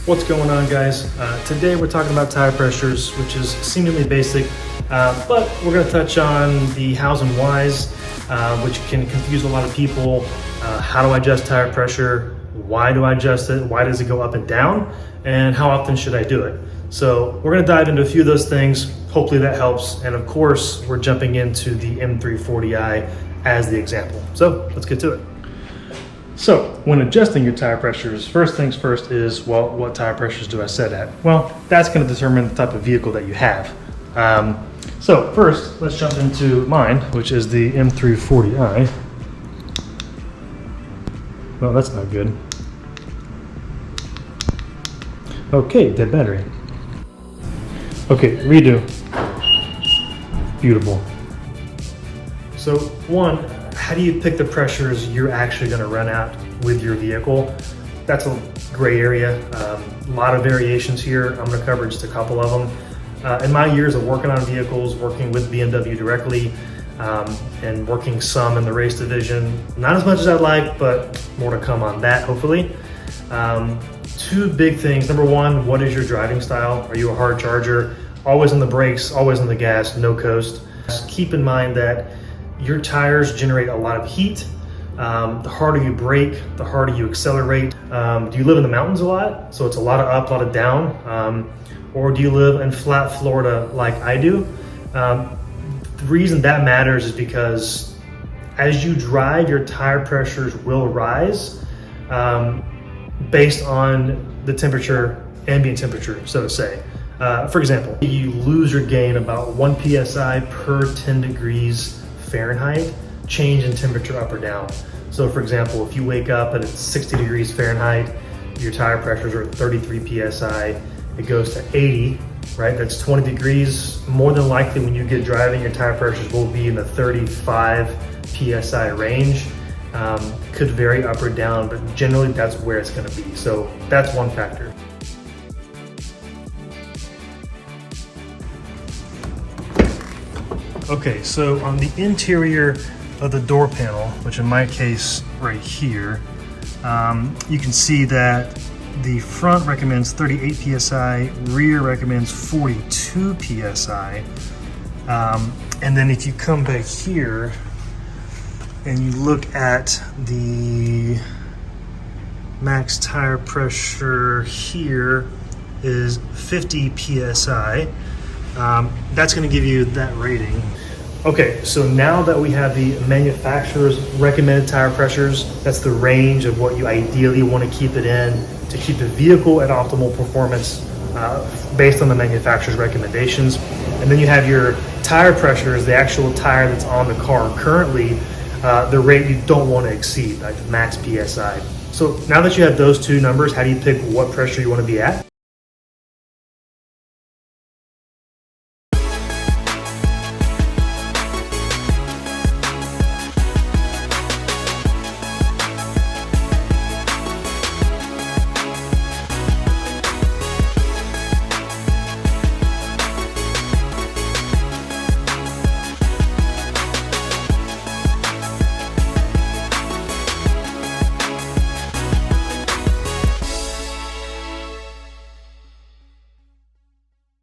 What's going on, guys? Today we're talking about tire pressures, which is seemingly basic, but we're going to touch on the hows and whys, which can confuse a lot of people. How do I adjust tire pressure? Why do I adjust it? Why does it go up and down? And how often should I do it? So we're going to dive into a few of those things. Hopefully that helps. And of course, we're jumping into the M340i as the example. So let's get to it. So when adjusting your tire pressures, first things first is, well, what tire pressures do I set at? Well, that's going to determine the type of vehicle that you have. So first, let's jump into mine, which is the M340i. Well, that's not good. Okay, dead battery. Okay, redo. Beautiful. So one, how do you pick the pressures you're actually going to run out with your vehicle? That's a gray area. A lot of variations here. I'm going to cover just a couple of them. In my years of working on vehicles, working with BMW directly, and working some in the race division, not as much as I'd like, but more to come on that, hopefully. Two big things. Number one, what is your driving style? Are you a hard charger? Always on the brakes, always on the gas, no coast. Just keep in mind that your tires generate a lot of heat. The harder you brake, the harder you accelerate. Do you live in the mountains a lot? So it's a lot of up, a lot of down. Or do you live in flat Florida like I do? The reason that matters is because as you drive, your tire pressures will rise based on the temperature, ambient temperature, so to say. For example, you lose your gain about 1 psi per 10 degrees Fahrenheit change in temperature up or down. So for example, if you wake up and it's 60 degrees Fahrenheit, your tire pressures are 33 psi, it goes to 80, right? That's 20 degrees. More than likely when you get driving, your tire pressures will be in the 35 psi range. Could vary up or down, but generally that's where it's gonna be. So that's one factor. Okay, so on the interior of the door panel, which in my case right here, you can see that the front recommends 38 psi, rear recommends 42 psi. And then if you come back here and you look at the max tire pressure here is 50 psi. That's going to give you that rating. Okay, so now that we have the manufacturer's recommended tire pressures, that's the range of what you ideally want to keep it in to keep the vehicle at optimal performance based on the manufacturer's recommendations. And then you have your tire pressures, the actual tire that's on the car currently, the rate you don't want to exceed, like the max PSI. So now that you have those two numbers, how do you pick what pressure you want to be at?